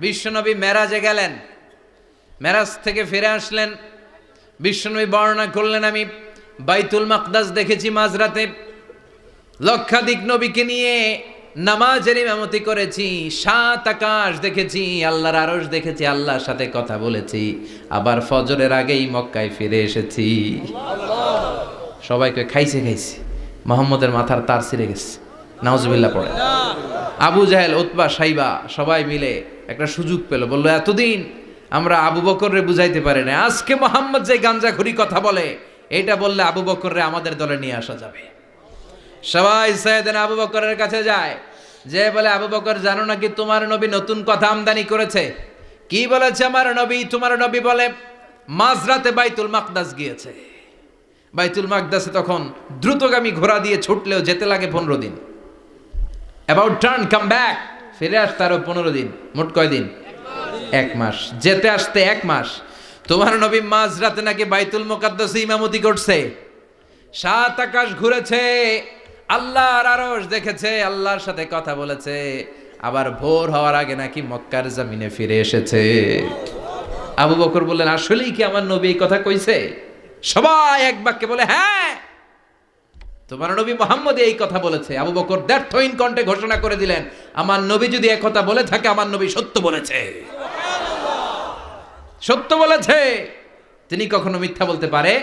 বিশ্বনবী মেরাজে গেলেন, মেরাজ থেকে ফিরে আসলেন। বিশ্বনবী বর্ণনা করলেন, আমি বাইতুল মাকদাস দেখেছি মাঝরাতে, লক্ষাধিক নবীকে নিয়ে নামাজের ইমামতি করেছি, 7 আকাশ দেখেছি, আল্লাহর আরশ দেখেছি, আল্লাহর সাথে কথা বলেছি, আবার ফজরের আগেই মক্কায় ফিরে এসেছি। সবাইকে খাইছে মোহাম্মদের মাথার তার ছিঁড়ে গেছে, নাউজুবিল্লাহ পড়ে। আবু জাহেল, উতবা, সাইবা সবাই মিলে একটা সুযোগ পেল, বললো এতদিন আমরা আবু বকররে বুঝাইতে পারি না, আজকে মোহাম্মদ যে গাঞ্জাখুরি কথা বলে এটা বললে আবু বকররে আমাদের দলে নিয়ে আসা যাবে। সবাই সাইয়েদনা আবু বকরের কাছে যায়, যে বলে আবু বকর জানো নাকি তোমার নবী নতুন কথা আমদানি করেছে? কি বলেছে আমার নবী? তোমার নবী বলে মাঝরাতে বাইতুল মাকদাস গিয়েছে। বাইতুল মাকদাসে তখন দ্রুতগামী ঘোড়া দিয়ে ছুটলেও যেতে লাগে 15 দিন। অ্যাবাউট টার্ন কাম ব্যাক, ফিরে আসতে আরো 15 দিন, মোট কয় দিন? 1 মাস। যেতে আসতে 1 মাস। তোমার নবী মাঝরাতে নাকি বাইতুল মুকাদ্দাসে ইমামতি করছে, 7 আকাশ ঘুরেছে, আল্লাহর আরশ দেখেছে, আল্লাহর সাথে কথা বলেছে, আবার ভোর হওয়ার আগে নাকি মক্কার জমিনে ফিরে এসেছে। আবু বকর বললেন, আসলেই কি আমার নবী এই কথা কইছে? সবাই এক বাক্যে বলে, হ্যাঁ, তোমার নবী মুহাম্মদ এই কথা বলেছে। আবু বকর দ্ব্যর্থহীন কণ্ঠে ঘোষণা করে দিলেন, আমার নবী যদি এই কথা বলে থাকে, আমার নবী সত্য বলেছে, সত্য বলেছে। তিনি কখনো মিথ্যা বলতে পারে